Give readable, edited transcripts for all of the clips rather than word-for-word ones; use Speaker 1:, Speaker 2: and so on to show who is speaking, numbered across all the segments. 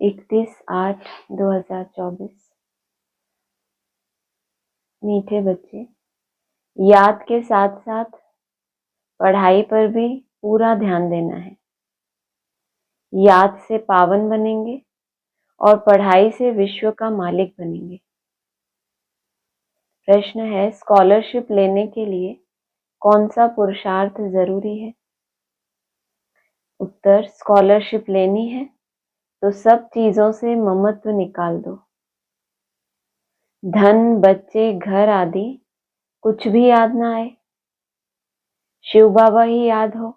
Speaker 1: 31/8/2024। मीठे बच्चे, याद के साथ साथ पढ़ाई पर भी पूरा ध्यान देना है। याद से पावन बनेंगे और पढ़ाई से विश्व का मालिक बनेंगे। प्रश्न है, स्कॉलरशिप लेने के लिए कौन सा पुरुषार्थ जरूरी है? उत्तर, स्कॉलरशिप लेनी है तो सब चीजों से ममत्व निकाल दो। धन, बच्चे, घर आदि कुछ भी याद ना आए, शिव बाबा ही याद हो,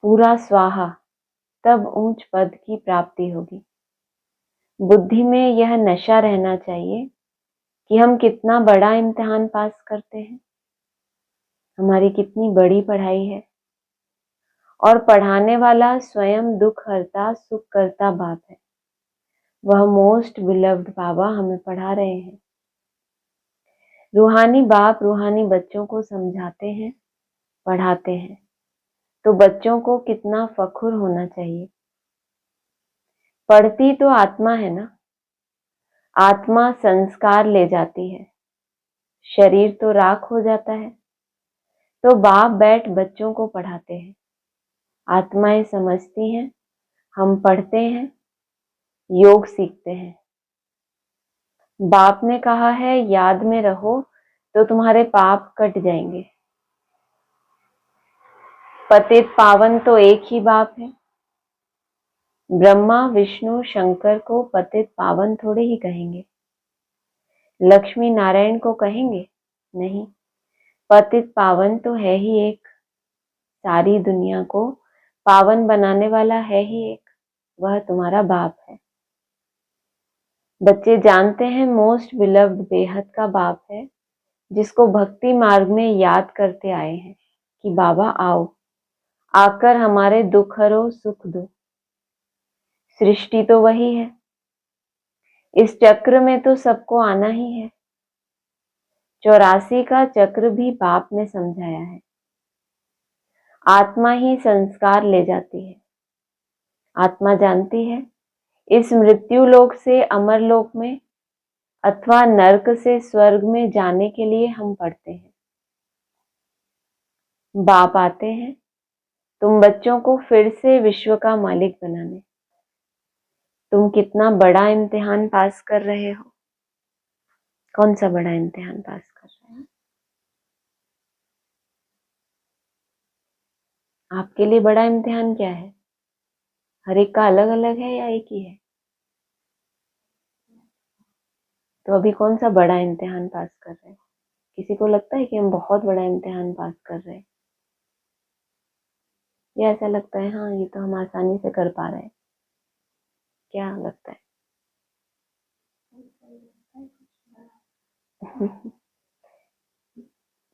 Speaker 1: पूरा स्वाहा, तब ऊंच पद की प्राप्ति होगी। बुद्धि में यह नशा रहना चाहिए कि हम कितना बड़ा इम्तिहान पास करते हैं, हमारी कितनी बड़ी पढ़ाई है, और पढ़ाने वाला स्वयं दुख हरता सुख करता बाप है। वह मोस्ट बिलव्ड बाबा हमें पढ़ा रहे हैं। रूहानी बाप रूहानी बच्चों को समझाते हैं, पढ़ाते हैं, तो बच्चों को कितना फख्र होना चाहिए। पढ़ती तो आत्मा है ना, आत्मा संस्कार ले जाती है, शरीर तो राख हो जाता है, तो बाप बैठ बच्चों को पढ़ाते हैं। आत्माएं समझती हैं, हम पढ़ते हैं, योग सीखते हैं। बाप ने कहा है, याद में रहो तो तुम्हारे पाप कट जाएंगे। पतित पावन तो एक ही बाप है। ब्रह्मा विष्णु शंकर को पतित पावन थोड़े ही कहेंगे, लक्ष्मी नारायण को कहेंगे? नहीं, पतित पावन तो है ही एक, सारी दुनिया को पावन बनाने वाला है ही एक, वह तुम्हारा बाप है। बच्चे जानते हैं मोस्ट बिलव्ड बेहद का बाप है, जिसको भक्ति मार्ग में याद करते आए हैं कि बाबा आओ, आकर हमारे दुख हरो, सुख दो। सृष्टि तो वही है, इस चक्र में तो सबको आना ही है। 84 का चक्र भी बाप ने समझाया है। आत्मा ही संस्कार ले जाती है। आत्मा जानती है इस मृत्यु लोक से अमर लोक में अथवा नरक से स्वर्ग में जाने के लिए हम पढ़ते हैं। बाप आते हैं तुम बच्चों को फिर से विश्व का मालिक बनाने। तुम कितना बड़ा इम्तिहान पास कर रहे हो? कौन सा बड़ा इम्तिहान पास कर रहे हो? आपके लिए बड़ा इम्तिहान क्या है? हर एक का अलग अलग है या एक ही है? तो अभी कौन सा बड़ा इम्तिहान पास कर रहे हैं? किसी को लगता है कि हम बहुत बड़ा इम्तिहान पास कर रहे हैं, या ऐसा लगता है हाँ ये तो हम आसानी से कर पा रहे हैं? क्या लगता है?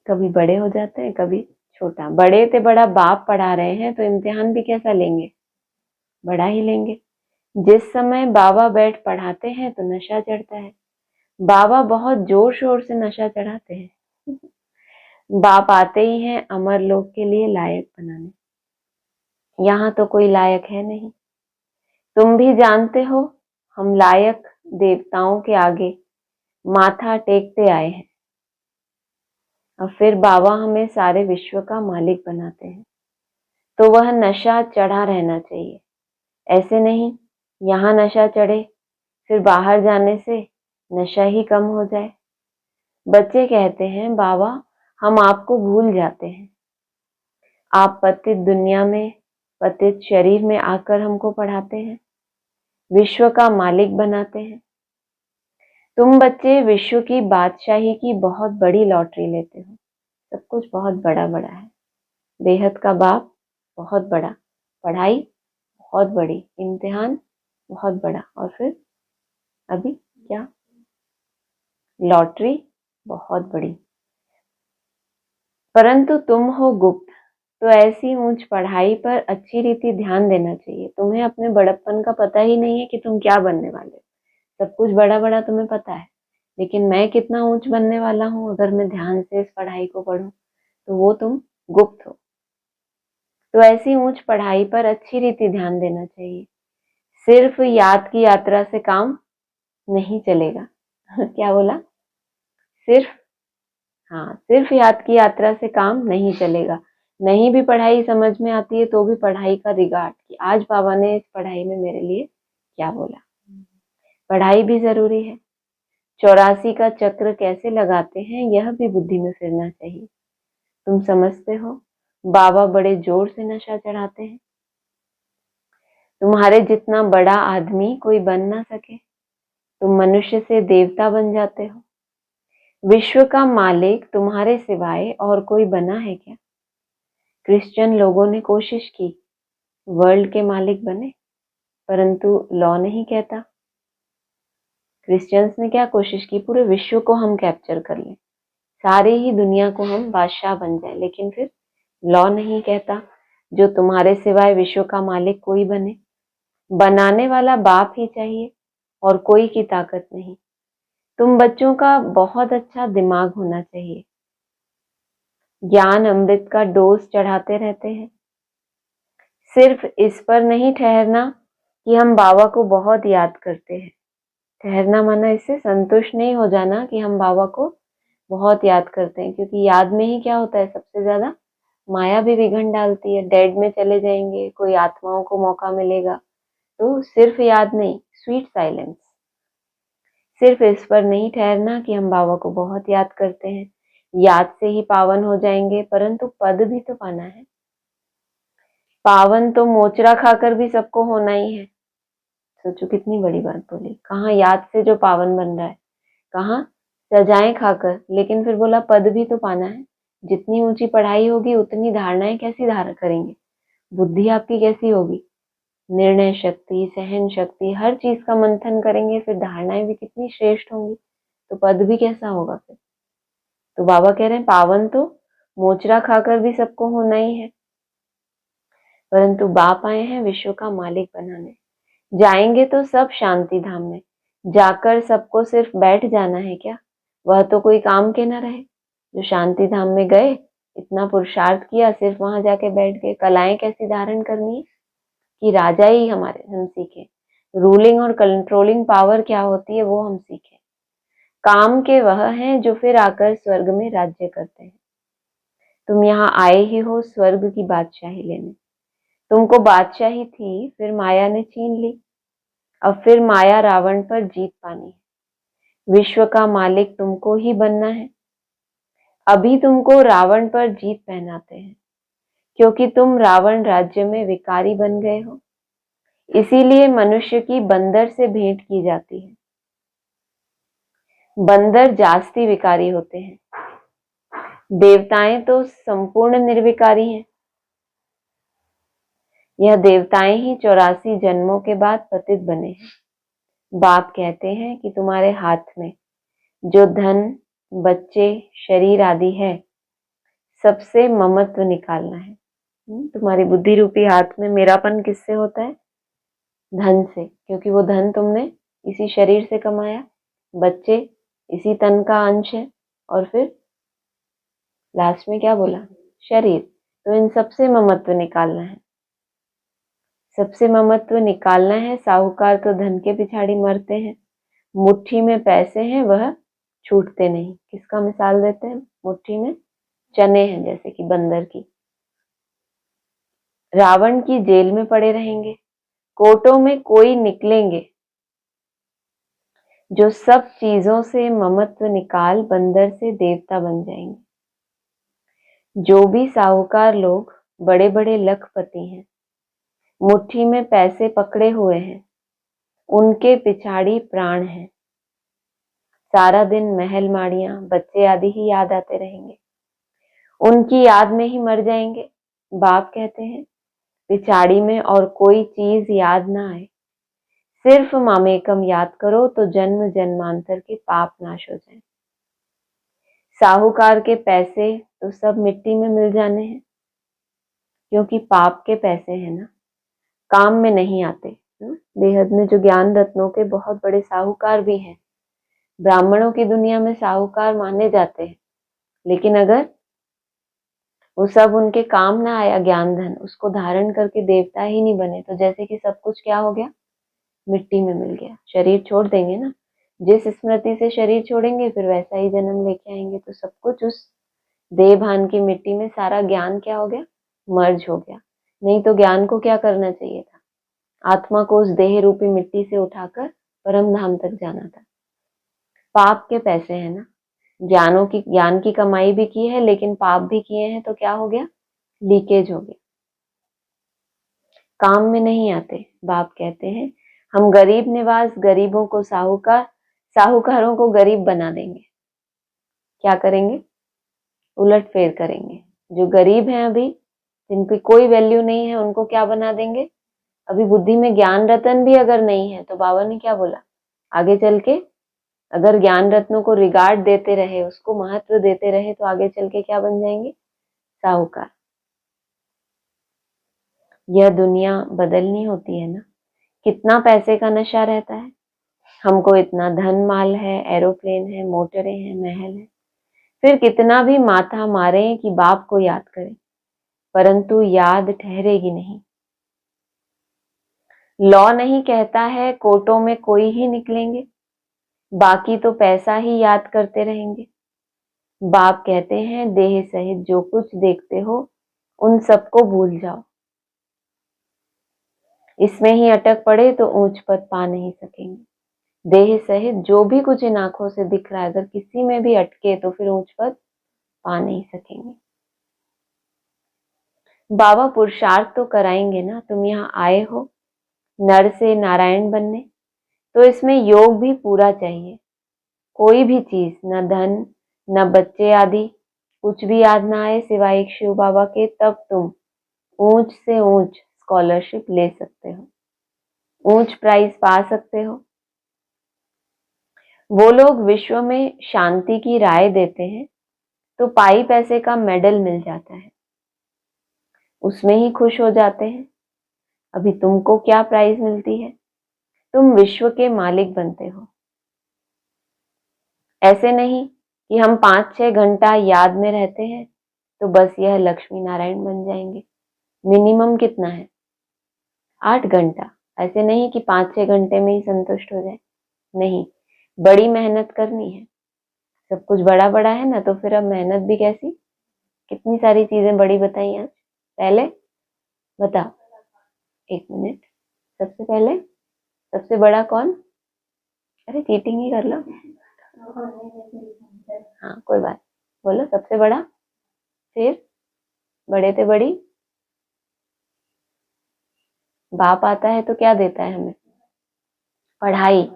Speaker 1: कभी बड़े हो जाते हैं, कभी छोटा। बड़े से बड़ा बाप पढ़ा रहे हैं तो इम्तिहान भी कैसा लेंगे? बड़ा ही लेंगे। जिस समय बाबा बैठ पढ़ाते हैं तो नशा चढ़ता है। बाबा बहुत जोर शोर से नशा चढ़ाते हैं। बाप आते ही हैं अमर लोक के लिए लायक बनाने। यहाँ तो कोई लायक है नहीं। तुम भी जानते हो हम लायक देवताओं के आगे माथा टेकते आए हैं। और फिर बाबा हमें सारे विश्व का मालिक बनाते हैं, तो वह नशा चढ़ा रहना चाहिए। ऐसे नहीं यहाँ नशा चढ़े फिर बाहर जाने से नशा ही कम हो जाए। बच्चे कहते हैं बाबा हम आपको भूल जाते हैं। आप पतित दुनिया में पतित शरीर में आकर हमको पढ़ाते हैं, विश्व का मालिक बनाते हैं। तुम बच्चे विश्व की बादशाही की बहुत बड़ी लॉटरी लेते हो। सब कुछ बहुत बड़ा बड़ा है। बेहद का बाप बहुत बड़ा, पढ़ाई बहुत बड़ी, इम्तिहान बहुत बड़ा, और फिर अभी क्या? लॉटरी बहुत बड़ी। परंतु तुम हो गुप्त, तो ऐसी ऊंच पढ़ाई पर अच्छी रीति ध्यान देना चाहिए। तुम्हें अपने बड़प्पन का पता ही नहीं है कि तुम क्या बनने वाले हो। सब कुछ बड़ा बड़ा तुम्हें पता है, लेकिन मैं कितना ऊंच बनने वाला हूँ अगर मैं ध्यान से इस पढ़ाई को पढूं, तो वो तुम गुप्त हो। तो ऐसी ऊंच पढ़ाई पर अच्छी रीति ध्यान देना चाहिए। सिर्फ याद की यात्रा से काम नहीं चलेगा। क्या बोला? सिर्फ याद की यात्रा से काम नहीं चलेगा। नहीं भी पढ़ाई समझ में आती है तो भी पढ़ाई का रिगार्ड कि आज बाबा ने इस पढ़ाई में मेरे लिए क्या बोला। पढ़ाई भी जरूरी है। 84 का चक्र कैसे लगाते हैं यह भी बुद्धि में फिरना चाहिए। तुम समझते हो बाबा बड़े जोर से नशा चढ़ाते हैं। तुम्हारे जितना बड़ा आदमी कोई बन ना सके। तुम मनुष्य से देवता बन जाते हो। विश्व का मालिक तुम्हारे सिवाय और कोई बना है क्या? क्रिश्चियन लोगों ने कोशिश की वर्ल्ड के मालिक बने, परंतु लॉ नहीं कहता। क्रिश्चियंस ने क्या कोशिश की? पूरे विश्व को हम कैप्चर कर लें, सारी ही दुनिया को हम बादशाह बन जाए, लेकिन फिर लॉ नहीं कहता जो तुम्हारे सिवाय विश्व का मालिक कोई बने। बनाने वाला बाप ही चाहिए और कोई की ताकत नहीं। तुम बच्चों का बहुत अच्छा दिमाग होना चाहिए। ज्ञान अमृत का डोज चढ़ाते रहते हैं। सिर्फ इस पर नहीं ठहरना कि हम बाबा को बहुत याद करते हैं। ठहरना माना इससे संतुष्ट नहीं हो जाना कि हम बाबा को बहुत याद करते हैं, क्योंकि याद में ही क्या होता है, सबसे ज्यादा माया भी विघन डालती है। डेड में चले जाएंगे, कोई आत्माओं को मौका मिलेगा। तो सिर्फ याद नहीं, स्वीट साइलेंस। सिर्फ इस पर नहीं ठहरना कि हम बाबा को बहुत याद करते हैं, याद से ही पावन हो जाएंगे, परंतु पद भी तो पाना है। पावन तो मोचरा खाकर भी सबको होना ही है। सोचो कितनी बड़ी बात बोली। कहाँ याद से जो पावन बन रहा है, कहाँ सजाएं खाकर, लेकिन फिर बोला पद भी तो पाना है। जितनी ऊंची पढ़ाई होगी उतनी धारणाएं कैसी धारण करेंगे, बुद्धि आपकी कैसी होगी, निर्णय शक्ति, सहन शक्ति, हर चीज का मंथन करेंगे, फिर धारणाएं भी कितनी श्रेष्ठ होंगी, तो पद भी कैसा होगा फिर। तो बाबा कह रहे हैं पावन तो मोचरा खाकर भी सबको होना ही है, परंतु बाप आए हैं विश्व का मालिक बनाने। जाएंगे तो सब शांति धाम में, जाकर सबको सिर्फ बैठ जाना है क्या? वह तो कोई काम के ना रहे। जो शांति धाम में गए, इतना पुरुषार्थ किया, सिर्फ वहां जाके बैठ गए। कलाएं कैसी धारण करनी है कि राजा ही हमारे हम सीखे। रूलिंग और कंट्रोलिंग पावर क्या होती है वो हम सीखे। काम के वह हैं जो फिर आकर स्वर्ग में राज्य करते हैं। तुम यहाँ आए ही हो स्वर्ग की बादशाही लेने। तुमको बादशाही थी, फिर माया ने छीन ली। अब फिर माया रावण पर जीत पानी है। विश्व का मालिक तुमको ही बनना है। अभी तुमको रावण पर जीत पहनाते हैं, क्योंकि तुम रावण राज्य में विकारी बन गए हो। इसीलिए मनुष्य की बंदर से भेंट की जाती है। बंदर जास्ती विकारी होते हैं, देवताएं तो संपूर्ण निर्विकारी हैं। यह देवताएं ही 84 जन्मों के बाद पतित बने हैं। बाप कहते हैं कि तुम्हारे हाथ में जो धन, बच्चे, शरीर आदि है, सबसे ममत्व निकालना है। तुम्हारी बुद्धि रूपी हाथ में मेरापन किससे होता है? धन से, क्योंकि वो धन तुमने इसी शरीर से कमाया। बच्चे इसी तन का अंश है, और फिर लास्ट में क्या बोला? शरीर। तो इन सबसे ममत्व निकालना है। सबसे ममत्व निकालना है। साहूकार तो धन के पिछाड़ी मरते हैं। मुट्ठी में पैसे हैं, वह छूटते नहीं। किसका मिसाल देते हैं? मुट्ठी में चने हैं, जैसे कि बंदर की। रावण की जेल में पड़े रहेंगे, कोर्टों में कोई निकलेंगे जो सब चीजों से ममत्व निकाल बंदर से देवता बन जाएंगे। जो भी साहूकार लोग बड़े बड़े लखपति हैं, मुट्ठी में पैसे पकड़े हुए हैं, उनके पिछाड़ी प्राण है। सारा दिन महल माड़ियां, बच्चे आदि ही याद आते रहेंगे, उनकी याद में ही मर जाएंगे। बाप कहते हैं पिछाड़ी में और कोई चीज याद ना आए, सिर्फ मामेकम याद करो तो जन्म जन्मांतर के पाप नाश हो जाए। साहूकार के पैसे तो सब मिट्टी में मिल जाने हैं, क्योंकि पाप के पैसे हैं ना, काम में नहीं आते। बेहद में जो ज्ञान रत्नों के बहुत बड़े साहूकार भी हैं, ब्राह्मणों की दुनिया में साहूकार माने जाते हैं, लेकिन अगर वो सब उनके काम ना आया, ज्ञान धन उसको धारण करके देवता ही नहीं बने, तो जैसे कि सब कुछ क्या हो गया? मिट्टी में मिल गया, शरीर छोड़ देंगे ना। जिस स्मृति से शरीर छोड़ेंगे फिर वैसा ही जन्म लेके आएंगे। तो सब कुछ उस देह भान की मिट्टी में, सारा ज्ञान क्या हो गया, मर्ज हो गया। नहीं तो ज्ञान को क्या करना चाहिए था, आत्मा को उस देह रूपी मिट्टी से उठाकर परम धाम तक जाना था। पाप के पैसे हैं ना, ज्ञान की कमाई भी की है लेकिन पाप भी किए हैं, तो क्या हो गया, लीकेज हो गया, काम में नहीं आते। बाप कहते हैं हम गरीब निवास गरीबों को साहूकार, साहूकारों को गरीब बना देंगे। क्या करेंगे, उलट फेर करेंगे। जो गरीब हैं अभी, जिनकी कोई वैल्यू नहीं है, उनको क्या बना देंगे। अभी बुद्धि में ज्ञान रतन भी अगर नहीं है तो बाबा ने क्या बोला, आगे चल के अगर ज्ञान रत्नों को रिगार्ड देते रहे, उसको महत्व देते रहे, तो आगे चल के क्या बन जाएंगे, साहूकार। यह दुनिया बदलनी होती है ना। कितना पैसे का नशा रहता है, हमको इतना धन माल है, एरोप्लेन है, मोटरें हैं, महल है, फिर कितना भी माथा मारे कि बाप को याद करें, परंतु याद ठहरेगी नहीं। लॉ नहीं कहता है कोर्टों में कोई ही निकलेंगे, बाकी तो पैसा ही याद करते रहेंगे। बाप कहते हैं देह सहित जो कुछ देखते हो उन सबको भूल जाओ। इसमें ही अटक पड़े तो ऊंच पद पा नहीं सकेंगे। देह सहित जो भी कुछ इन आंखों से दिख रहा है, अगर किसी में भी अटके तो फिर ऊंच पद पा नहीं सकेंगे। बाबा पुरुषार्थ तो कराएंगे ना, तुम यहाँ आए हो नर से नारायण बनने, तो इसमें योग भी पूरा चाहिए। कोई भी चीज, न धन न बच्चे आदि कुछ भी याद ना आए सिवाय एक शिव बाबा के, तब तुम ऊंच से ऊंच स्कॉलरशिप ले सकते हो, ऊंच प्राइज पा सकते हो। वो लोग विश्व में शांति की राय देते हैं तो पाई पैसे का मेडल मिल जाता है, उसमें ही खुश हो जाते हैं। अभी तुमको क्या प्राइज मिलती है, तुम विश्व के मालिक बनते हो। ऐसे नहीं कि हम 5-6 घंटा याद में रहते हैं तो बस यह लक्ष्मी नारायण बन जाएंगे। मिनिमम कितना है, 8 घंटा। ऐसे नहीं कि 5-6 घंटे में ही संतुष्ट हो जाए, नहीं, बड़ी मेहनत करनी है। सब कुछ बड़ा बड़ा है ना, तो फिर अब मेहनत भी कैसी, कितनी सारी चीजें बड़ी बताई आज। पहले बताओ, 1 मिनट, सबसे पहले सबसे बड़ा कौन, अरे चीटिंग ही कर लो, हाँ कोई बात, बोलो सबसे बड़ा, फिर बड़े से बड़ी। बाप आता है तो क्या देता है हमें, पढ़ाई,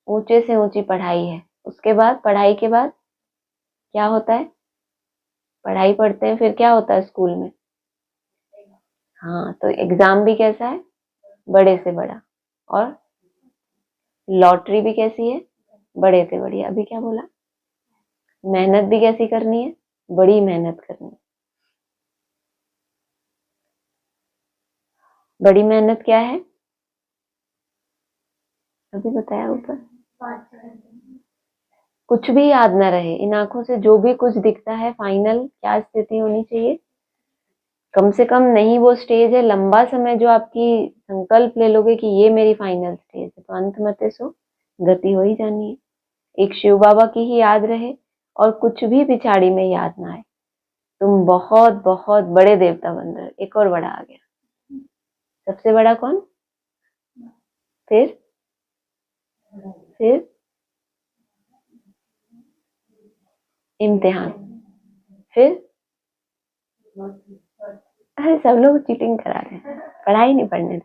Speaker 1: ऊंचे से ऊंची पढ़ाई है। उसके बाद, पढ़ाई के बाद क्या होता है, पढ़ाई पढ़ते हैं, फिर क्या होता है स्कूल में, हाँ तो एग्जाम भी कैसा है, बड़े से बड़ा। और लॉटरी भी कैसी है, बड़े से बड़ी। अभी क्या बोला, मेहनत भी कैसी करनी है, बड़ी मेहनत करनी है। बड़ी मेहनत क्या है, अभी बताया ऊपर, कुछ भी याद ना रहे, इन आंखों से जो भी कुछ दिखता है, फाइनल क्या स्थिति होनी चाहिए, कम से कम नहीं वो स्टेज है, लंबा समय जो आपकी संकल्प ले लोगे कि ये मेरी फाइनल स्टेज है, तो अंत मते सो गति हो ही जानी है। एक शिव बाबा की ही याद रहे और कुछ भी पिछाड़ी में याद ना आए, तुम बहुत बहुत बड़े देवता बन रहे हो। एक और बड़ा आ गया, सबसे बड़ा कौन, फिर इम्तिहान, फिर अरे सब लोग चीटिंग करा रहे हैं, पढ़ाई नहीं पढ़ने दे।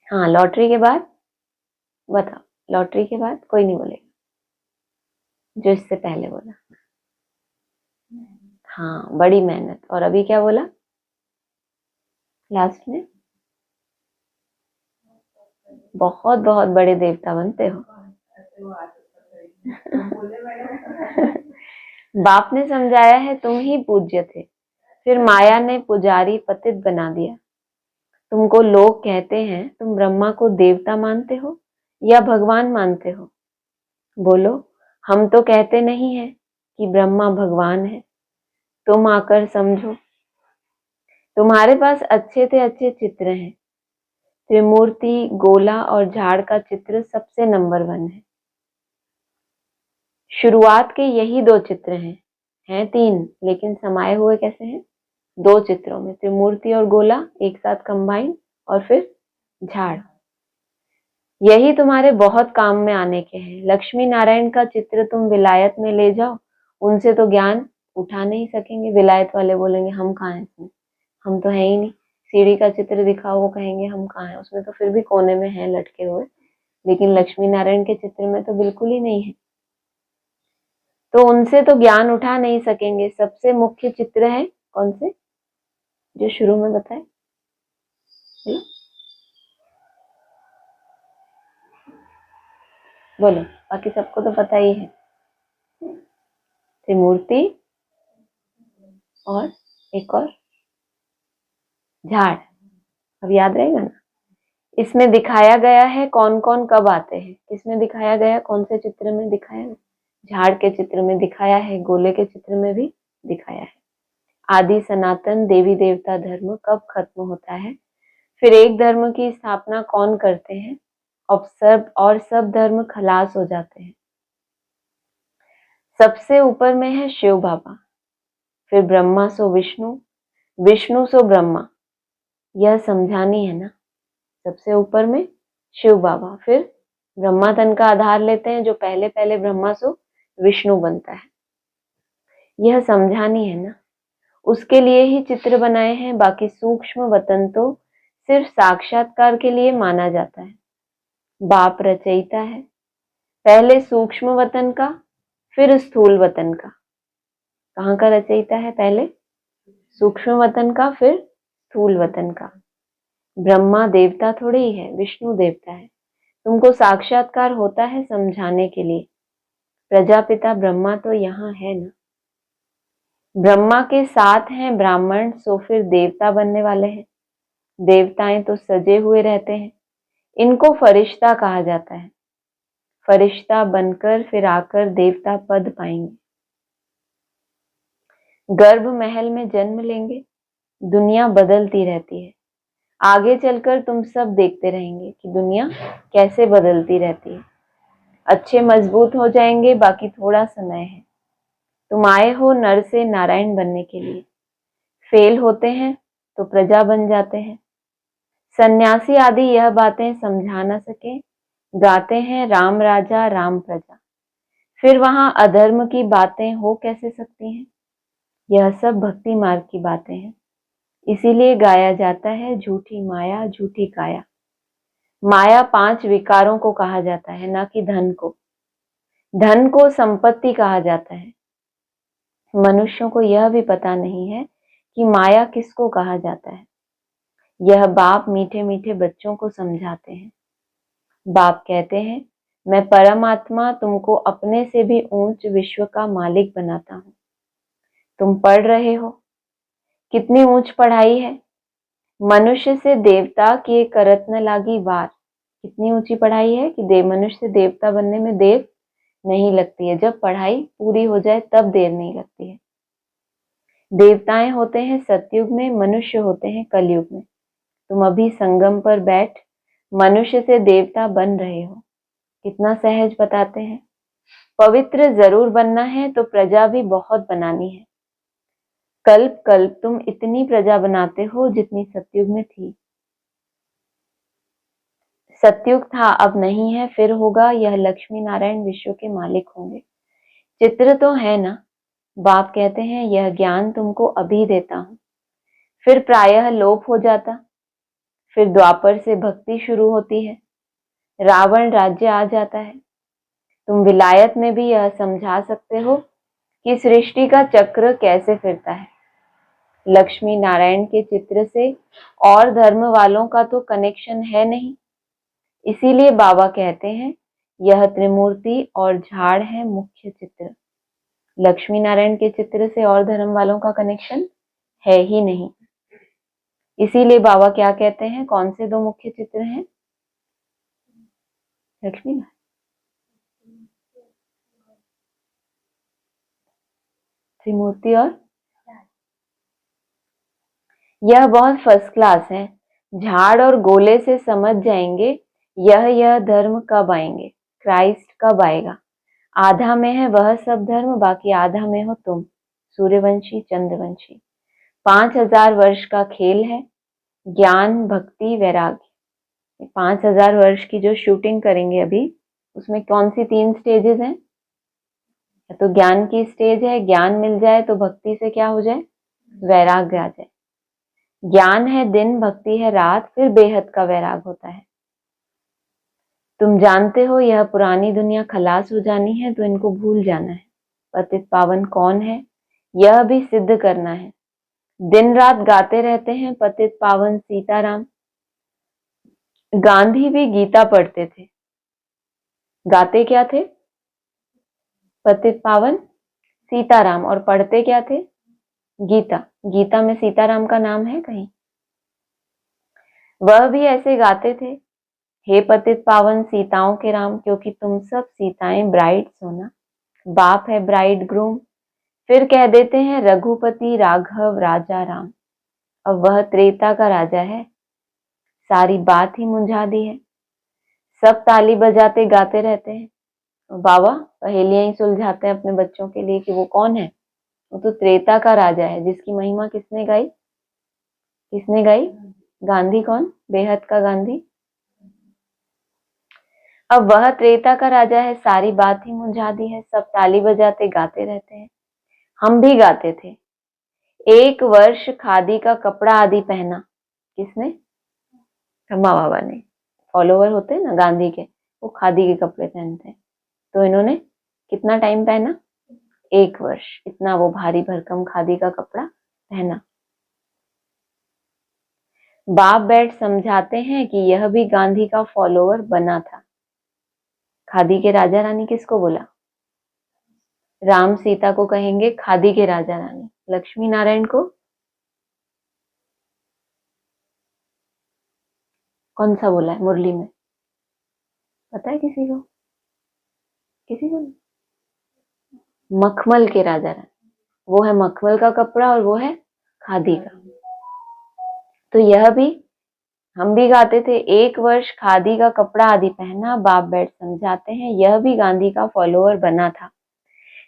Speaker 1: हाँ लॉटरी के बाद बताओ, लॉटरी के बाद कोई नहीं बोलेगा, जो इससे पहले बोला, हाँ बड़ी मेहनत। और अभी क्या बोला लास्ट में, बहुत बहुत बड़े देवता बनते हो। बाप ने समझाया है तुम ही पूज्य थे, फिर माया ने पुजारी पतित बना दिया। तुमको लोग कहते हैं तुम ब्रह्मा को देवता मानते हो या भगवान मानते हो, बोलो हम तो कहते नहीं है कि ब्रह्मा भगवान है। तुम आकर समझो, तुम्हारे पास अच्छे से अच्छे चित्र हैं, त्रिमूर्ति, गोला और झाड़ का चित्र सबसे नंबर 1 है। शुरुआत के यही 2 चित्र हैं 3, लेकिन समाये हुए कैसे हैं? 2 चित्रों में, त्रिमूर्ति और गोला एक साथ कंबाइन और फिर झाड़। यही तुम्हारे बहुत काम में आने के हैं। लक्ष्मी नारायण का चित्र तुम विलायत में ले जाओ, उनसे तो ज्ञान उठा नहीं सकेंगे। विलायत वाले बोलेंगे हम कहाँ हैं इसमें, हम तो है ही नहीं। सीढ़ी का चित्र दिखाओ, वो कहेंगे हम कहाँ हैं, उसमें तो फिर भी कोने में है लटके हुए, लेकिन लक्ष्मी नारायण के चित्र में तो बिल्कुल ही नहीं है। तो उनसे तो ज्ञान उठा नहीं सकेंगे। सबसे मुख्य चित्र है कौन से, जो शुरू में बताए? बोलो, बाकी सबको तो पता ही है। त्रिमूर्ति और एक और झाड़। अब याद रहेगा ना। इसमें दिखाया गया है कौन कौन कब आते हैं। किसमें दिखाया गया, कौन से चित्र में दिखाया है? झाड़ के चित्र में दिखाया है, गोले के चित्र में भी दिखाया है। आदि सनातन देवी देवता धर्म कब खत्म होता है, फिर एक धर्म की स्थापना कौन करते हैं, और सब धर्म खलास हो जाते हैं। सबसे ऊपर में है शिव बाबा, फिर ब्रह्मा सो विष्णु, विष्णु सो ब्रह्मा। यह समझानी है ना। सबसे ऊपर में शिव बाबा, फिर ब्रह्मा तन का आधार लेते हैं, जो पहले पहले ब्रह्मा सो विष्णु बनता है। यह समझानी है ना। उसके लिए ही चित्र बनाए हैं। बाकी सूक्ष्म वतन तो सिर्फ साक्षात्कार के लिए माना जाता है। बाप रचयिता है, पहले सूक्ष्म वतन का, फिर स्थूल वतन का। कहाँ का रचयिता है? पहले सूक्ष्म वतन का, फिर स्थूल वतन का। ब्रह्मा देवता थोड़े ही है, विष्णु देवता है। तुमको साक्षात्कार होता है समझाने के लिए। प्रजापिता ब्रह्मा तो यहाँ है ना। ब्रह्मा के साथ हैं ब्राह्मण, सो फिर देवता बनने वाले हैं। देवताएं तो सजे हुए रहते हैं, इनको फरिश्ता कहा जाता है। फरिश्ता बनकर फिर आकर देवता पद पाएंगे। गर्भ महल में जन्म लेंगे। दुनिया बदलती रहती है। आगे चलकर तुम सब देखते रहेंगे कि दुनिया कैसे बदलती रहती है। अच्छे मजबूत हो जाएंगे, बाकी थोड़ा समय है। तुम आए हो नर से नारायण बनने के लिए। फेल होते हैं तो प्रजा बन जाते हैं। सन्यासी आदि यह बातें समझा न सके, गाते हैं राम राजा राम प्रजा। फिर वहां अधर्म की बातें हो कैसे सकती हैं? यह सब भक्ति मार्ग की बातें हैं। इसीलिए गाया जाता है झूठी माया झूठी काया। माया 5 विकारों को कहा जाता है, ना कि धन को। धन को संपत्ति कहा जाता है। मनुष्यों को यह भी पता नहीं है कि माया किसको कहा जाता है। यह बाप मीठे मीठे बच्चों को समझाते हैं। बाप कहते हैं, मैं परमात्मा तुमको अपने से भी ऊंच विश्व का मालिक बनाता हूं। तुम पढ़ रहे हो, कितनी ऊंच पढ़ाई है। मनुष्य से देवता किए करत न लागी वार। कितनी ऊंची पढ़ाई है कि मनुष्य से देवता बनने में देर नहीं लगती है। जब पढ़ाई पूरी हो जाए तब देर नहीं लगती है। देवताएं होते हैं सतयुग में, मनुष्य होते हैं कलयुग में। तुम अभी संगम पर बैठ मनुष्य से देवता बन रहे हो। कितना सहज बताते हैं। पवित्र जरूर बनना है तो प्रजा भी बहुत बनानी है। कल्प कल्प तुम इतनी प्रजा बनाते हो जितनी सतयुग में थी। सतयुग था, अब नहीं है, फिर होगा। यह लक्ष्मी नारायण विश्व के मालिक होंगे। चित्र तो है ना। बाप कहते हैं, यह ज्ञान तुमको अभी देता हूं, फिर प्रायः लोप हो जाता। फिर द्वापर से भक्ति शुरू होती है। रावण राज्य आ जाता है। तुम विलायत में भी यह समझा सकते हो कि सृष्टि का चक्र कैसे फिरता है। लक्ष्मी नारायण के चित्र से और धर्म वालों का तो कनेक्शन है नहीं। इसीलिए बाबा कहते हैं, यह त्रिमूर्ति और झाड़ है मुख्य चित्र। लक्ष्मी नारायण के चित्र से और धर्म वालों का कनेक्शन है ही नहीं। इसीलिए बाबा क्या कहते हैं, कौन से 2 मुख्य चित्र हैं? लक्ष्मी नारायण, त्रिमूर्ति और। यह बहुत फर्स्ट क्लास है। झाड़ और गोले से समझ जाएंगे यह धर्म कब आएंगे, क्राइस्ट कब आएगा। आधा में है वह सब धर्म, बाकी आधा में हो तुम, सूर्यवंशी चंद्रवंशी। 5000 वर्ष का खेल है, ज्ञान भक्ति वैराग्य। 5000 वर्ष की जो शूटिंग करेंगे अभी, उसमें कौन सी 3 स्टेजेस हैं? तो ज्ञान की स्टेज है, ज्ञान मिल जाए तो भक्ति से क्या हो जाए, वैराग्य आ जाए। ज्ञान है दिन, भक्ति है रात, फिर बेहद का वैराग होता है। तुम जानते हो यह पुरानी दुनिया खलास हो जानी है, तो इनको भूल जाना है। पतित पावन कौन है यह भी सिद्ध करना है। दिन रात गाते रहते हैं पतित पावन सीताराम। गांधी भी गीता पढ़ते थे। गाते क्या थे? पतित पावन सीताराम। और पढ़ते क्या थे? गीता। गीता में सीताराम का नाम है कहीं? वह भी ऐसे गाते थे, हे पतित पावन सीताओं के राम, क्योंकि तुम सब सीताएं ब्राइड्स हो ना। बाप है ब्राइड ग्रूम। फिर कह देते हैं रघुपति राघव राजा राम। अब वह त्रेता का राजा है। सारी बात ही मुंझा दी है। सब ताली बजाते गाते रहते हैं। बाबा पहेलियां ही सुलझाते हैं अपने बच्चों के लिए कि वो कौन है। वो तो त्रेता का राजा है, जिसकी महिमा किसने गाई? किसने गाई? गांधी। कौन? बेहद का गांधी। अब वह त्रेता का राजा है, सारी बात ही मुंझा दी है। सब ताली बजाते गाते रहते हैं। हम भी गाते थे। 1 वर्ष खादी का कपड़ा आदि पहना। किसने? ब्रह्मा बाबा ने। फॉलोवर होते हैं ना गांधी के, वो खादी के कपड़े पहनते हैं। तो इन्होंने कितना टाइम पहना? 1 वर्ष। इतना वो भारी भरकम खादी का कपड़ा पहना। बाप बैठ समझाते हैं कि यह भी गांधी का फॉलोवर बना था। खादी के राजा रानी किसको बोला? राम सीता को कहेंगे खादी के राजा रानी। लक्ष्मी नारायण को कौन सा बोला है मुरली में? पता है किसी को? किसी को नहीं? मखमल के राजा रानी। वो है मखमल का कपड़ा और वो है खादी का। तो यह भी हम भी गाते थे, 1 वर्ष खादी का कपड़ा आदि पहना। बाप बैठ समझाते हैं यह भी गांधी का फॉलोवर बना था।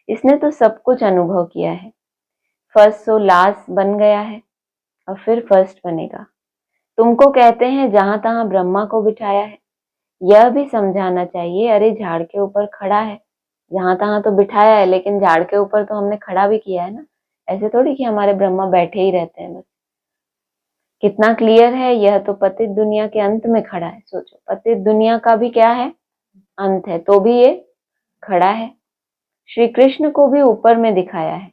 Speaker 1: इसने तो सब कुछ अनुभव किया है। फर्स्ट सो लास्ट बन गया है और फिर फर्स्ट बनेगा। तुमको कहते हैं जहां तहां ब्रह्मा को बिठाया है। यह भी समझाना चाहिए, अरे झाड़ के ऊपर खड़ा है। जहां तहां तो बिठाया है, लेकिन झाड़ के ऊपर तो हमने खड़ा भी किया है ना। ऐसे थोड़ी कि हमारे ब्रह्मा बैठे ही रहते हैं बस। कितना क्लियर है, यह तो पतित दुनिया के अंत में खड़ा है। सोचो, पतित दुनिया का भी क्या है? अंत है, तो भी ये खड़ा है। श्री कृष्ण को भी ऊपर में दिखाया है।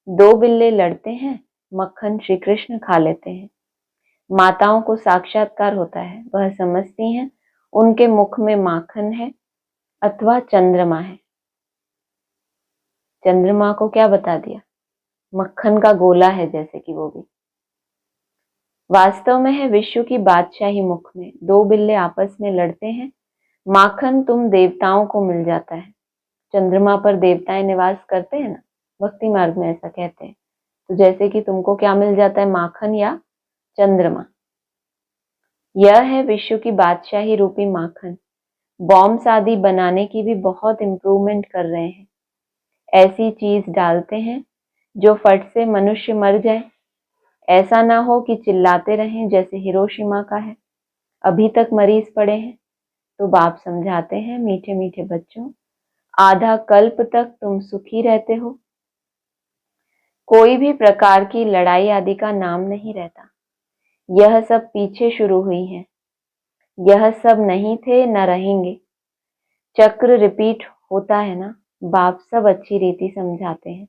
Speaker 1: 2 बिल्ले लड़ते हैं, मक्खन श्री कृष्ण खा लेते हैं। माताओं को साक्षात्कार होता है, वह समझती हैं उनके मुख में माखन है अथवा चंद्रमा है। चंद्रमा को क्या बता दिया? मक्खन का गोला है, जैसे कि वो भी वास्तव में है विश्व की बादशाही मुख में। 2 बिल्ले आपस में लड़ते हैं, माखन तुम देवताओं को मिल जाता है। चंद्रमा पर देवताएं निवास करते हैं ना, भक्ति मार्ग में ऐसा कहते हैं। तो जैसे कि तुमको क्या मिल जाता है, माखन या चंद्रमा। यह है विश्व की बादशाही रूपी माखन। बॉम्ब्स आदि बनाने की भी बहुत इम्प्रूवमेंट कर रहे हैं। ऐसी चीज डालते हैं जो फट से मनुष्य मर जाए। ऐसा ना हो कि चिल्लाते रहें जैसे हिरोशिमा का है, अभी तक मरीज पड़े हैं। तो बाप समझाते हैं, मीठे मीठे बच्चों, आधा कल्प तक तुम सुखी रहते हो। कोई भी प्रकार की लड़ाई आदि का नाम नहीं रहता। यह सब पीछे शुरू हुई है। यह सब नहीं थे, न रहेंगे। चक्र रिपीट होता है ना। बाप सब अच्छी रीति समझाते हैं।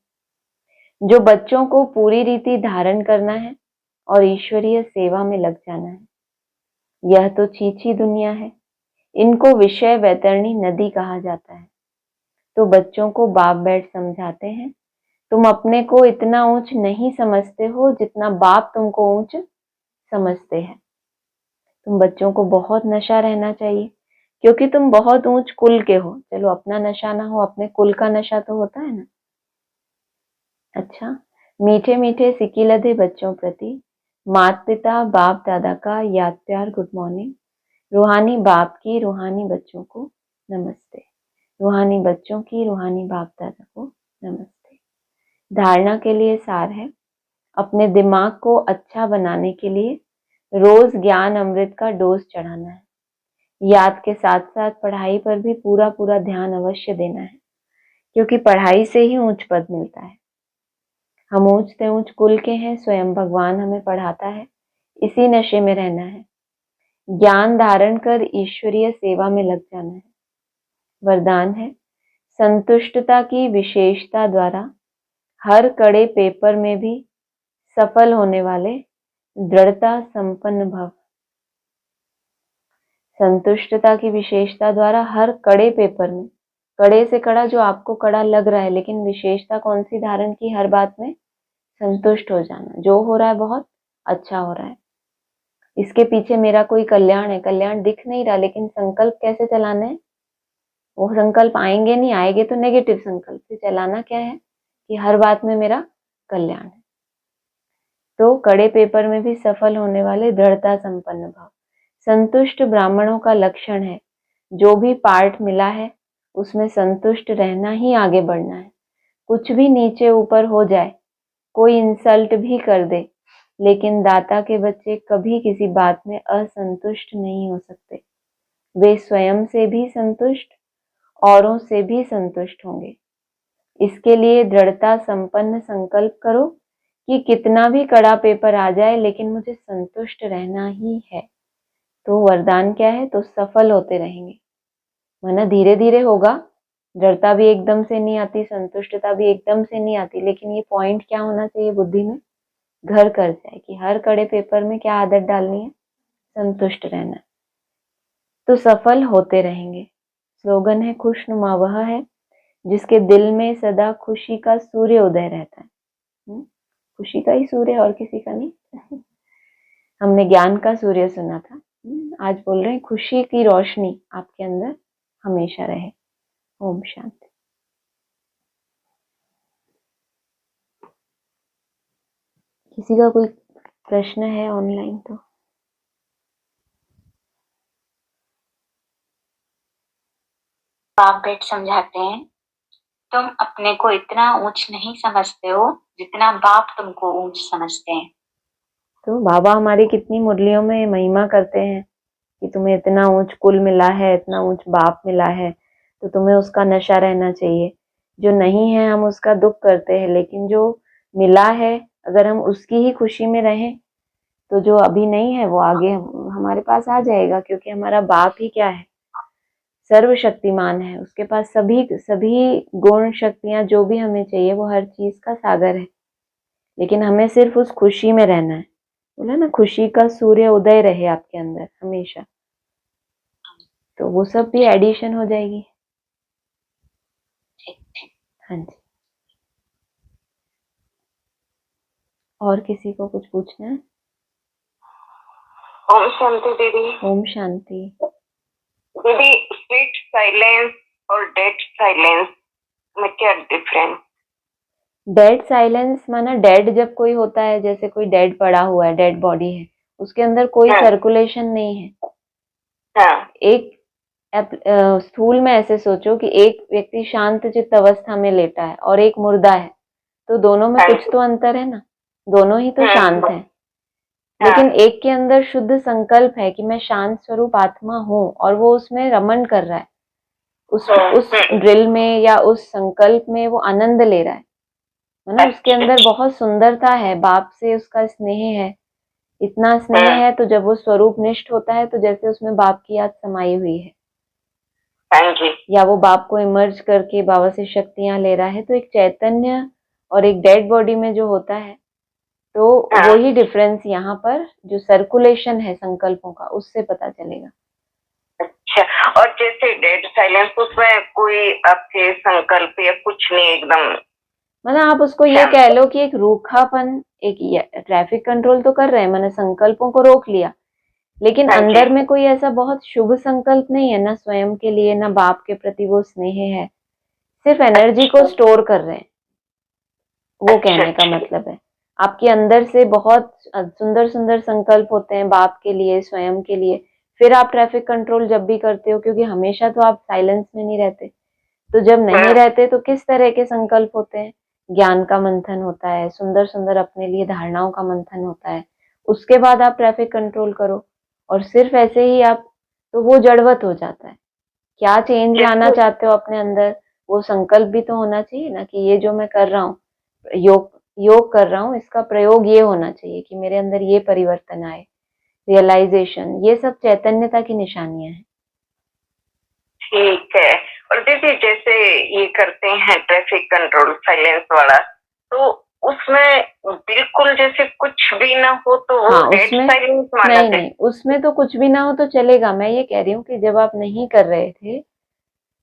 Speaker 1: जो बच्चों को पूरी रीति धारण करना है और ईश्वरीय सेवा में लग जाना है। यह तो छीछी दुनिया है। इनको विषय वैतरणी नदी कहा जाता है। तो बच्चों को बाप बैठ समझाते हैं, तुम अपने को इतना ऊंच नहीं समझते हो जितना बाप तुमको ऊंच समझते हैं। तुम बच्चों को बहुत नशा रहना चाहिए, क्योंकि तुम बहुत ऊंच कुल के हो। चलो अपना नशा ना हो, अपने कुल का नशा तो होता है ना। अच्छा, मीठे मीठे सिकी लधे बच्चों प्रति माता पिता बाप दादा का याद प्यार गुड मॉर्निंग। रूहानी बाप की रूहानी बच्चों को नमस्ते। रूहानी बच्चों की रूहानी बाप दादा को नमस्ते। धारणा के लिए सार है, अपने दिमाग को अच्छा बनाने के लिए रोज ज्ञान अमृत का डोज चढ़ाना है। याद के साथ साथ पढ़ाई पर भी पूरा पूरा ध्यान अवश्य देना है, क्योंकि पढ़ाई से ही ऊंच पद मिलता है। हम ऊंच से ऊंच कुल के हैं, स्वयं भगवान हमें पढ़ाता है, इसी नशे में रहना है। ज्ञान धारण कर ईश्वरीय सेवा में लग जाना है। वरदान है, संतुष्टता की विशेषता द्वारा हर कड़े पेपर में भी सफल होने वाले दृढ़ता संपन्न भव। संतुष्टता की विशेषता द्वारा हर कड़े पेपर में, कड़े से कड़ा जो आपको कड़ा लग रहा है, लेकिन विशेषता कौन सी धारण की? हर बात में संतुष्ट हो जाना। जो हो रहा है बहुत अच्छा हो रहा है, इसके पीछे मेरा कोई कल्याण है। कल्याण दिख नहीं रहा, लेकिन संकल्प कैसे चलाना है? वो संकल्प आएंगे नहीं, आएंगे तो नेगेटिव संकल्प से। चलाना क्या है कि हर बात में मेरा कल्याण है। तो कड़े पेपर में भी सफल होने वाले दृढ़ता संपन्न भाव। संतुष्ट ब्राह्मणों का लक्षण है, जो भी पार्ट मिला है उसमें संतुष्ट रहना ही आगे बढ़ना है। कुछ भी नीचे ऊपर हो जाए, कोई इंसल्ट भी कर दे, लेकिन दाता के बच्चे कभी किसी बात में असंतुष्ट नहीं हो सकते। वे स्वयं से भी संतुष्ट, औरों से भी संतुष्ट होंगे। इसके लिए दृढ़ता संपन्न संकल्प करो कि कितना भी कड़ा पेपर आ जाए, लेकिन मुझे संतुष्ट रहना ही है। तो वरदान क्या है? तो सफल होते रहेंगे। माना धीरे धीरे होगा, दृढ़ता भी एकदम से नहीं आती, संतुष्टता भी एकदम से नहीं आती, लेकिन ये पॉइंट क्या होना चाहिए बुद्धि में? घर कर जाए कि हर कड़े पेपर में क्या आदत डालनी है? संतुष्ट रहना। तो सफल होते रहेंगे। स्लोगन है, खुशनुमा वह है जिसके दिल में सदा खुशी का सूर्य उदय रहता है। खुशी का ही सूर्य, और किसी का नहीं। हमने ज्ञान का सूर्य सुना था, आज बोल रहे हैं खुशी की रोशनी आपके अंदर हमेशा रहे। ओम शांति। किसी का कोई प्रश्न है ऑनलाइन तो?
Speaker 2: बाप बेट समझाते हैं, तुम अपने को इतना ऊंच नहीं समझते हो जितना बाप तुमको ऊंच समझते हैं।
Speaker 1: तो बाबा हमारी कितनी मुरलियों में महिमा करते हैं कि तुम्हें इतना ऊंच कुल मिला है, इतना ऊंच बाप मिला है, तो तुम्हें उसका नशा रहना चाहिए। जो नहीं है हम उसका दुख करते हैं, लेकिन जो मिला है अगर हम उसकी ही खुशी में रहें, तो जो अभी नहीं है वो आगे हमारे पास आ जाएगा, क्योंकि हमारा बाप ही क्या है? सर्वशक्तिमान है। उसके पास सभी सभी गुण शक्तियां जो भी हमें चाहिए, वो हर चीज का सागर है। लेकिन हमें सिर्फ उस खुशी में रहना है। बोला ना, खुशी का सूर्य उदय रहे आपके अंदर हमेशा, तो वो सब भी एडिशन हो जाएगी। हाँ जी। और किसी को कुछ पूछना है?
Speaker 2: ओम शांति दीदी।
Speaker 1: ओम शांति।
Speaker 2: दीदी, स्वीट साइलेंस और डेड साइलेंस में क्या डिफरेंस?
Speaker 1: डेड साइलेंस माना डेड जब कोई होता है, जैसे कोई डेड पड़ा हुआ है, डेड बॉडी है, उसके अंदर कोई सर्कुलेशन नहीं है। एक स्थूल में ऐसे सोचो कि एक व्यक्ति शांत चित्त अवस्था में लेटा है और एक मुर्दा है, तो दोनों में कुछ तो अंतर है ना, दोनों ही तो शांत है। लेकिन एक के अंदर शुद्ध संकल्प है कि मैं शांत स्वरूप आत्मा हूँ, और वो उसमें रमन कर रहा है, उस ड्रिल में या उस संकल्प में वो आनंद ले रहा है ना। उसके अंदर बहुत सुंदरता है, बाप से उसका स्नेह है, इतना स्नेह है। तो जब वो स्वरूप निष्ठ होता है, तो जैसे उसमें बाप की याद समाई हुई है, या वो बाप को इमर्ज करके बाबा से शक्तियां ले रहा है। तो एक चैतन्य और एक डेड बॉडी में जो होता है, तो वही डिफरेंस यहाँ पर जो सर्कुलेशन है संकल्पों का, उससे पता चलेगा।
Speaker 2: अच्छा, और जैसे डेड साइलेंस, उसमें कोई आपके संकल्प या कुछ नहीं, एकदम
Speaker 1: मतलब आप उसको ये कह लो कि एक रूखापन, एक ट्रैफिक कंट्रोल तो कर रहे हैं, मैंने संकल्पों को रोक लिया, लेकिन अंदर में कोई ऐसा बहुत शुभ संकल्प नहीं है, ना स्वयं के लिए ना बाप के प्रति वो स्नेह है, सिर्फ एनर्जी को स्टोर कर रहे हैं, वो कहने का मतलब है। आपके अंदर से बहुत सुंदर सुंदर संकल्प होते हैं बाप के लिए, स्वयं के लिए। फिर आप ट्रैफिक कंट्रोल जब भी करते हो, क्योंकि हमेशा तो आप साइलेंस में नहीं रहते, तो जब नहीं रहते तो किस तरह के संकल्प होते हैं? ज्ञान का मंथन होता है, सुंदर सुंदर अपने लिए धारणाओं का मंथन होता है। उसके बाद आप ट्रैफिक कंट्रोल करो, और सिर्फ ऐसे ही आप, तो वो जड़वत हो जाता है। क्या चेंज लाना चाहते हो अपने अंदर, वो संकल्प भी तो होना चाहिए ना, कि ये जो मैं कर रहा हूँ, योग योग कर रहा हूँ, इसका प्रयोग ये होना चाहिए कि मेरे अंदर ये परिवर्तन आए, रियलाइजेशन। ये सब चैतन्यता की निशानियां हैं।
Speaker 3: ठीक है। और दीदी जैसे ये करते हैं ट्रैफिक कंट्रोल साइलेंस वाला, तो उसमें बिल्कुल जैसे कुछ भी ना हो तो वो
Speaker 1: हाँ,
Speaker 3: डेड
Speaker 1: उसमें
Speaker 3: साइलेंस माना
Speaker 1: नहीं
Speaker 3: जाए?
Speaker 1: नहीं, उसमें तो कुछ भी ना हो तो चलेगा। मैं ये कह रही हूँ कि जब आप नहीं कर रहे थे,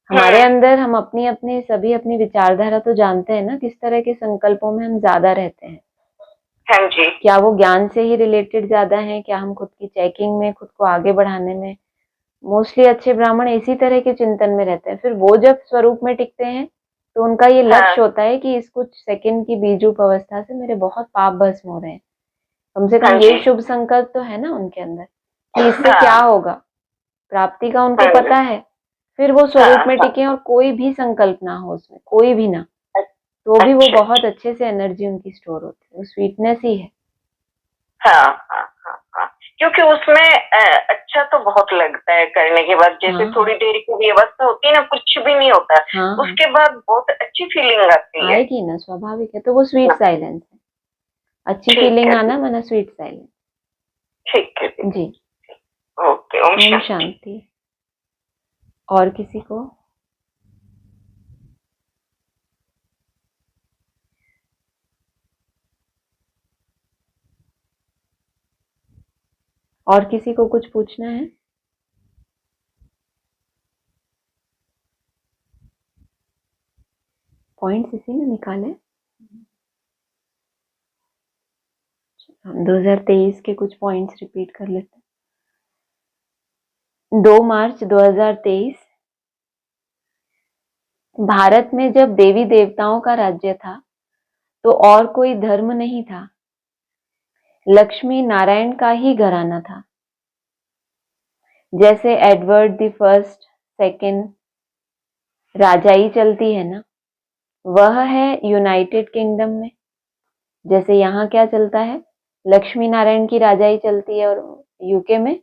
Speaker 1: हमारे अंदर, हम अपनी अपनी सभी अपनी विचारधारा तो जानते हैं ना, किस तरह के संकल्पों में हम ज्यादा रहते हैं।
Speaker 3: हाँ जी।
Speaker 1: क्या वो ज्ञान से ही रिलेटेड ज्यादा है, क्या हम खुद की चेकिंग में, खुद को आगे बढ़ाने में? मोस्टली अच्छे ब्राह्मण इसी तरह के चिंतन में रहते हैं। फिर वो जब स्वरूप में टिकते हैं तो उनका ये लक्ष्य होता है कि इस कुछ सेकंड की बीजरूप अवस्था से मेरे बहुत पाप भस्म हो रहे हैं। कम से कम ये शुभ संकल्प तो है ना उनके अंदर कि इससे क्या होगा, प्राप्ति का उनको पता है। फिर वो स्वरूप में टिके और कोई भी संकल्प ना हो उसमें, कोई भी ना, तो भी वो बहुत अच्छे से एनर्जी उनकी स्टोर होती है। वो स्वीटनेस ही है।
Speaker 3: हाँ हाँ हाँ हाँ, क्योंकि उसमें अच्छा तो बहुत लगता है करने के बाद। जैसे थोड़ी देर की भी अवस्था होती है ना, कुछ भी नहीं होता, उसके बाद बहुत अच्छी फीलिंग आती है।
Speaker 1: आएगी ना, स्वाभाविक है। तो वो स्वीट साइलेंस है। अच्छी फीलिंग आना माना स्वीट साइलेंस।
Speaker 3: ठीक है
Speaker 1: जी।
Speaker 3: ओके, ओम
Speaker 1: शांति। और किसी को? और किसी को कुछ पूछना है? पॉइंट्स इसी में निकाले। हम 2023 के कुछ पॉइंट्स रिपीट कर लेते हैं। 2 मार्च 2023 भारत में जब देवी देवताओं का राज्य था तो और कोई धर्म नहीं था, लक्ष्मी नारायण का ही घराना था। जैसे एडवर्ड द फर्स्ट सेकंड राजाई चलती है ना, वह है यूनाइटेड किंगडम में। जैसे यहाँ क्या चलता है, लक्ष्मी नारायण की राजाई चलती है, और यूके में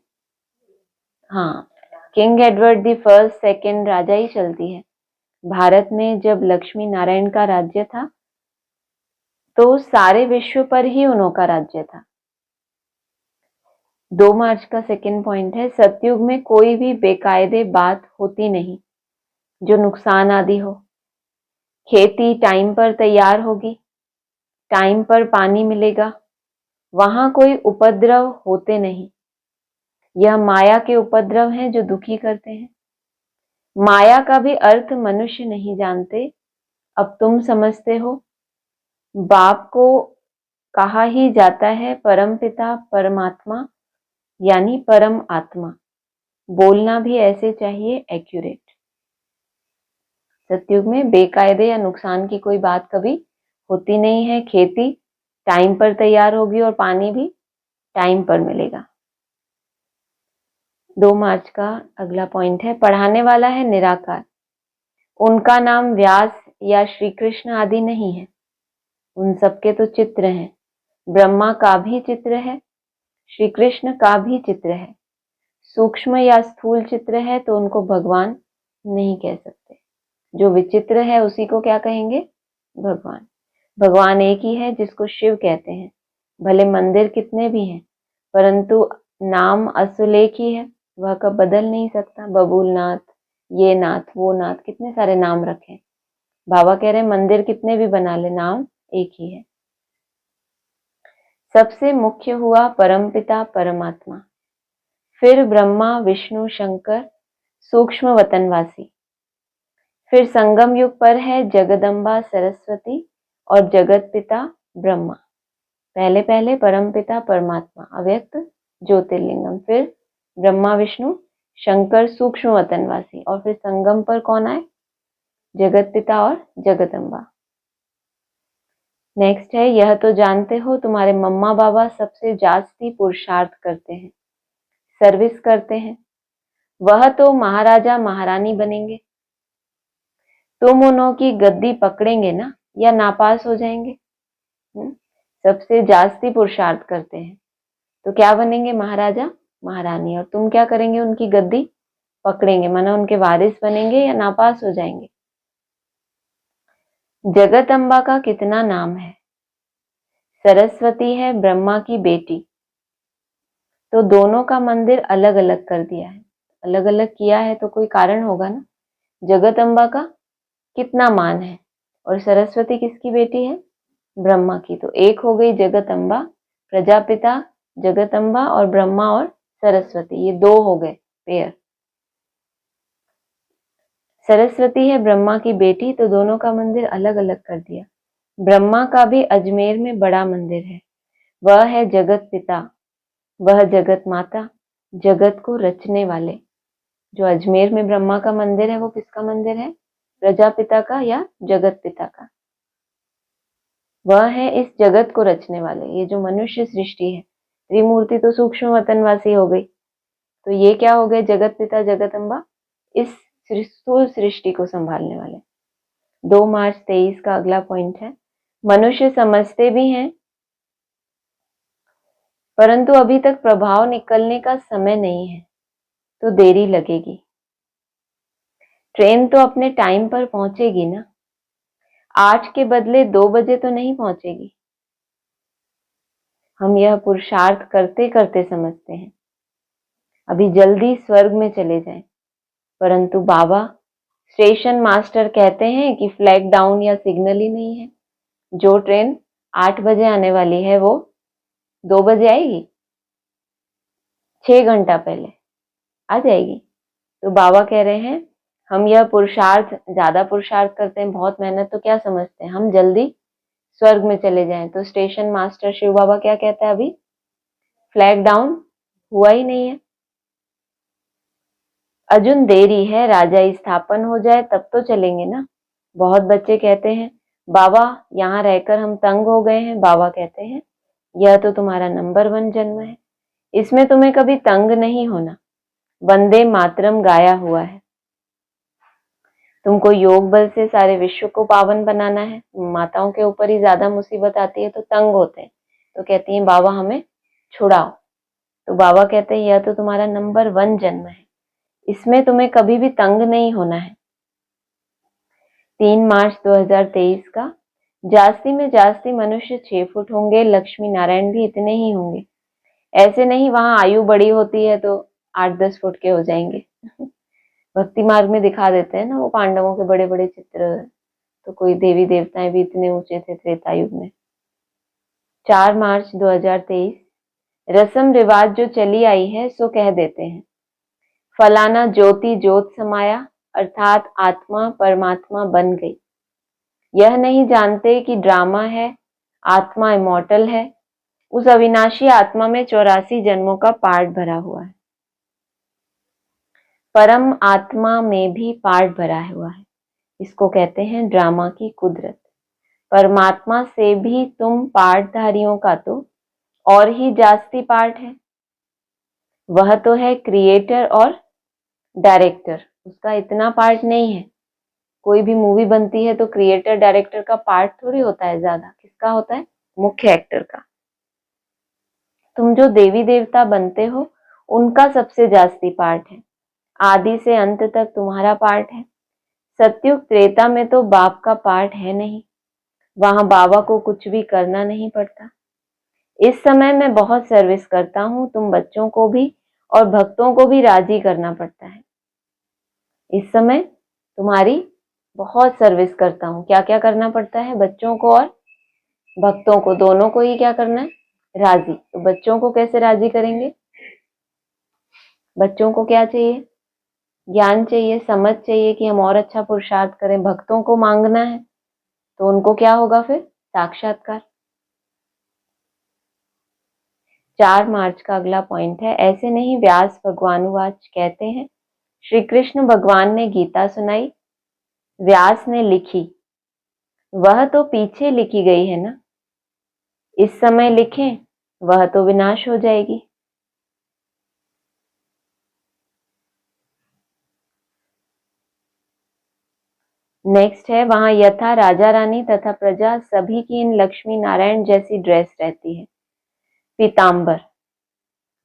Speaker 1: हाँ king Edward the first second राजाई चलती है। भारत में जब लक्ष्मी नारायण का राज्य था तो सारे विश्व पर ही उन्होंने राज्य था। 2 मार्च का सेकंड पॉइंट है, सतयुग में कोई भी बेकायदे बात होती नहीं जो नुकसान आदि हो। खेती टाइम पर तैयार होगी, टाइम पर पानी मिलेगा, वहां कोई उपद्रव होते नहीं। यह माया के उपद्रव हैं जो दुखी करते हैं। माया का भी अर्थ मनुष्य नहीं जानते, अब तुम समझते हो। बाप को कहा ही जाता है परम पिता परमात्मा, यानी परम आत्मा। बोलना भी ऐसे चाहिए, एक्यूरेट। सतयुग में बेकायदे या नुकसान की कोई बात कभी होती नहीं है। खेती टाइम पर तैयार होगी और पानी भी टाइम पर मिलेगा। 2 मार्च का अगला पॉइंट है, पढ़ाने वाला है निराकार। उनका नाम व्यास या श्री कृष्ण आदि नहीं है, उन सबके तो चित्र हैं। ब्रह्मा का भी चित्र है, श्री कृष्ण का भी चित्र है। सूक्ष्म या स्थूल चित्र है तो उनको भगवान नहीं कह सकते। जो विचित्र है उसी को क्या कहेंगे, भगवान। भगवान एक ही है जिसको शिव कहते हैं। भले मंदिर कितने भी हैं, परंतु नाम असुल एक ही है, वह कब बदल नहीं सकता। बबूलनाथ, ये नाथ, वो नाथ, कितने सारे नाम रखे। बाबा कह रहे हैं मंदिर कितने भी बना ले, नाम एक ही है। सबसे मुख्य हुआ परमपिता परमात्मा, फिर ब्रह्मा विष्णु शंकर सूक्ष्म वतनवासी, फिर संगम युग पर है जगदम्बा सरस्वती और जगत पिता ब्रह्मा। पहले पहले परमपिता परमात्मा अव्यक्त ज्योतिर्लिंगम, फिर ब्रह्मा विष्णु शंकर सूक्ष्म वतनवासी, और फिर संगम पर कौन आए, जगत पिता और जगदम्बा। नेक्स्ट है, यह तो जानते हो तुम्हारे मम्मा बाबा सबसे जास्ती पुरुषार्थ करते हैं, सर्विस करते हैं। वह तो महाराजा महारानी बनेंगे, तुम उन्हों की गद्दी पकड़ेंगे ना या नापास हो जाएंगे? सबसे जास्ती पुरुषार्थ करते हैं तो क्या बनेंगे? महाराजा महारानी। और तुम क्या करेंगे? उनकी गद्दी पकड़ेंगे, माना उनके वारिस बनेंगे या नापास हो जाएंगे। जगत अम्बा का कितना नाम है? सरस्वती है ब्रह्मा की बेटी, तो दोनों का मंदिर अलग अलग कर दिया है। अलग अलग किया है तो कोई कारण होगा ना। जगत अम्बा का कितना मान है और सरस्वती किसकी बेटी है? ब्रह्मा की। तो एक हो गई जगत अम्बा, प्रजापिता जगत अम्बा और ब्रह्मा और सरस्वती, ये दो हो गए पेयर। सरस्वती है ब्रह्मा की बेटी, तो दोनों का मंदिर अलग अलग कर दिया। ब्रह्मा का भी अजमेर में बड़ा मंदिर है, वह है जगत पिता, वह जगत माता, जगत को रचने वाले। जो अजमेर में ब्रह्मा का मंदिर है वो किसका मंदिर है? प्रजापिता का या जगत पिता का। वह है इस जगत को रचने वाले। ये जो मनुष्य सृष्टि है, त्रिमूर्ति तो सूक्ष्म वतनवासी हो गई, तो ये क्या हो गए? जगत पिता जगत अम्बा, इस स्थूल सृष्टि को संभालने वाले। 2 मार्च 23 का अगला पॉइंट है, मनुष्य समझते भी हैं परंतु अभी तक प्रभाव निकलने का समय नहीं है, तो देरी लगेगी। ट्रेन तो अपने टाइम पर पहुंचेगी ना, 8 के बदले 2 बजे तो नहीं पहुंचेगी। हम यह पुरुषार्थ करते करते समझते हैं अभी जल्दी स्वर्ग में चले जाएं, परंतु बाबा स्टेशन मास्टर कहते हैं कि फ्लैग डाउन या सिग्नल ही नहीं है। जो ट्रेन 8 बजे आने वाली है वो 2 बजे आएगी, 6 घंटा पहले आ जाएगी। तो बाबा कह रहे हैं हम यह पुरुषार्थ, ज्यादा पुरुषार्थ करते हैं, बहुत मेहनत, तो क्या समझते हैं हम जल्दी स्वर्ग में चले जाएं। तो स्टेशन मास्टर शिव बाबा क्या कहता है? अभी फ्लैग डाउन हुआ ही नहीं है, अजुन देरी है, राजा स्थापन हो जाए तब तो चलेंगे ना। बहुत बच्चे कहते हैं बाबा यहाँ रहकर हम तंग हो गए हैं। बाबा कहते हैं यह तो तुम्हारा नंबर 1 जन्म है, इसमें तुम्हें कभी तंग नहीं होना। वंदे मातरम गाया हुआ है, तुमको योग बल से सारे विश्व को पावन बनाना है। माताओं के ऊपर ही ज्यादा मुसीबत आती है तो तंग होते हैं, तो कहती हैं बाबा हमें छुड़ाओ। तो बाबा कहते हैं यह तो तुम्हारा नंबर 1 जन्म है, इसमें तुम्हें कभी भी तंग नहीं होना है। 3 मार्च 2023 का, जास्ती में जास्ती मनुष्य 6 फुट होंगे, लक्ष्मी नारायण भी इतने ही होंगे। ऐसे नहीं वहां आयु बड़ी होती है तो 8-10 फुट के हो जाएंगे। भक्ति मार्ग में दिखा देते हैं ना वो पांडवों के बड़े बड़े चित्र, तो कोई देवी देवताएं भी इतने ऊंचे थे त्रेता युग में। 4 मार्च 2023, रस्म रिवाज जो चली आई है सो कह देते हैं, फलाना ज्योति ज्योत समाया, अर्थात आत्मा परमात्मा बन गई। यह नहीं जानते कि ड्रामा है, आत्मा इमॉर्टल है। उस अविनाशी आत्मा में 84 जन्मों का पार्ट भरा हुआ है, परम आत्मा में भी पार्ट भरा हुआ है। इसको कहते हैं ड्रामा की कुदरत। परमात्मा से भी तुम पार्टधारियों का तो और ही जास्ती पार्ट है। वह तो है क्रिएटर और डायरेक्टर, उसका इतना पार्ट नहीं है। कोई भी मूवी बनती है तो क्रिएटर डायरेक्टर का पार्ट थोड़ी होता है ज्यादा, किसका होता है? मुख्य एक्टर का। तुम जो देवी देवता बनते हो उनका सबसे जास्ती पार्ट है, आदि से अंत तक तुम्हारा पार्ट है। सतयुग त्रेता में तो बाप का पार्ट है नहीं, वहां बाबा को कुछ भी करना नहीं पड़ता। इस समय मैं बहुत सर्विस करता हूँ, तुम बच्चों को भी और भक्तों को भी राजी करना पड़ता है। इस समय तुम्हारी बहुत सर्विस करता हूँ। क्या क्या करना पड़ता है? बच्चों को और भक्तों को, दोनों को ही क्या करना है? राजी। तो बच्चों को कैसे राजी करेंगे? बच्चों को क्या चाहिए? ज्ञान चाहिए, समझ चाहिए कि हम और अच्छा पुरुषार्थ करें। भक्तों को मांगना है तो उनको क्या होगा फिर? साक्षात्कार। 4 मार्च का अगला पॉइंट है, ऐसे नहीं व्यास भगवानुवाच कहते हैं, श्री कृष्ण भगवान ने गीता सुनाई, व्यास ने लिखी, वह तो पीछे लिखी गई है ना, इस समय लिखें वह तो विनाश हो जाएगी। नेक्स्ट है, वहां यथा राजा रानी तथा प्रजा सभी की इन लक्ष्मी नारायण जैसी ड्रेस रहती है। पीतांबर,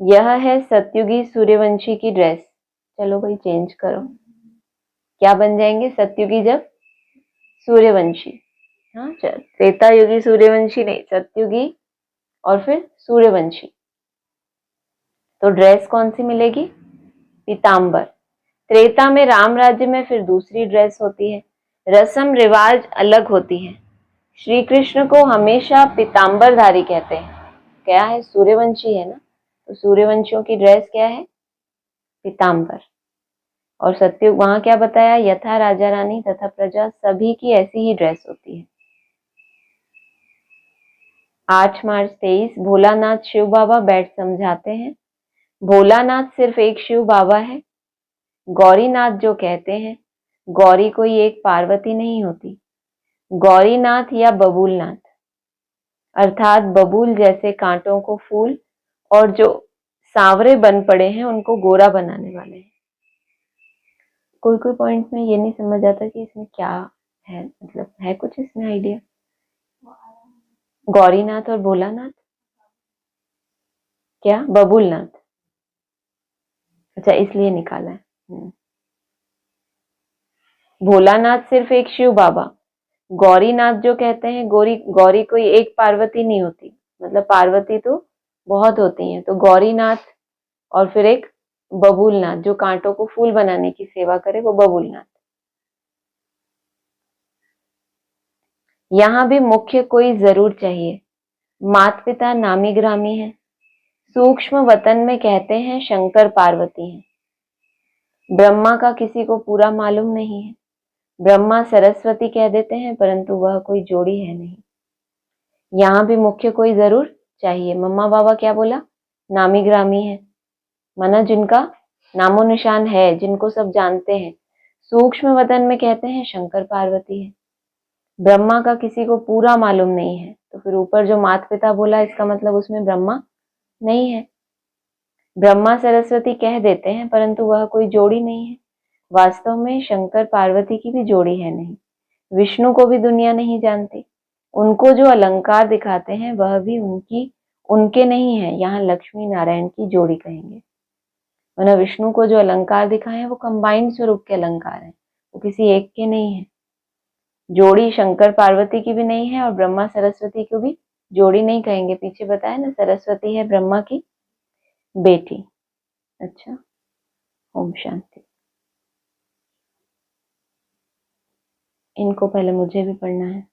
Speaker 1: यह है सत्युगी सूर्यवंशी की ड्रेस। चलो भाई चेंज करो, क्या बन जाएंगे सत्युगी जब सूर्यवंशी। हाँ, त्रेता युगी सूर्यवंशी नहीं, सत्युगी और फिर सूर्यवंशी। तो ड्रेस कौन सी मिलेगी? पीतांबर। त्रेता में राम राज्य में फिर दूसरी ड्रेस होती है, रस्म रिवाज अलग होती है। श्री कृष्ण को हमेशा पीतांबरधारी कहते हैं। क्या है? सूर्यवंशी है ना, तो सूर्यवंशियों की ड्रेस क्या है? पीतांबर। और सत्युग वहां क्या बताया? यथा राजा रानी तथा प्रजा सभी की ऐसी ही ड्रेस होती है। 8 मार्च 23 भोलानाथ शिव बाबा बैठ समझाते हैं। भोलानाथ सिर्फ एक शिव बाबा है। गौरीनाथ जो कहते हैं, गौरी कोई एक पार्वती नहीं होती। गौरीनाथ या बबूलनाथ अर्थात बबूल जैसे कांटों को फूल और जो सांवरे बन पड़े हैं उनको गोरा बनाने वाले हैं। कोई कोई पॉइंट में ये नहीं समझ आता कि इसमें क्या है, मतलब है कुछ इसमें आइडिया? गौरीनाथ और भोलानाथ, क्या बबूलनाथ? अच्छा, इसलिए निकाला है। भोलानाथ सिर्फ एक शिव बाबा। गौरीनाथ जो कहते हैं, गौरी कोई एक पार्वती नहीं होती, मतलब पार्वती तो बहुत होती हैं। तो गौरीनाथ और फिर एक बबूलनाथ जो कांटों को फूल बनाने की सेवा करे, वो बबूलनाथ। यहाँ भी मुख्य कोई जरूर चाहिए। माता पिता नामी ग्रामी है। सूक्ष्म वतन में कहते हैं शंकर पार्वती हैं। ब्रह्मा का किसी को पूरा मालूम नहीं है। ब्रह्मा सरस्वती कह देते हैं, परंतु वह कोई जोड़ी है नहीं। यहाँ भी मुख्य कोई जरूर चाहिए। मम्मा बाबा क्या बोला? नामी ग्रामी है, माना जिनका नामो निशान है, जिनको सब जानते हैं। सूक्ष्म वतन में कहते हैं शंकर पार्वती है। ब्रह्मा का किसी को पूरा मालूम नहीं है, तो फिर ऊपर जो माता पिता बोला इसका मतलब उसमें ब्रह्मा नहीं है। ब्रह्मा सरस्वती कह देते हैं, परंतु वह कोई जोड़ी नहीं है। वास्तव में शंकर पार्वती की भी जोड़ी है नहीं। विष्णु को भी दुनिया नहीं जानती। उनको जो अलंकार दिखाते हैं वह भी उनके नहीं है। यहाँ लक्ष्मी नारायण की जोड़ी कहेंगे। वरना विष्णु को जो अलंकार दिखाए हैं वो कंबाइंड स्वरूप के अलंकार हैं, वो किसी एक के नहीं है। जोड़ी शंकर पार्वती की भी नहीं है और ब्रह्मा सरस्वती को भी जोड़ी नहीं कहेंगे। पीछे बताया ना, सरस्वती है ब्रह्मा की बेटी। अच्छा, ओम शांति। इनको पहले मुझे भी पढ़ना है।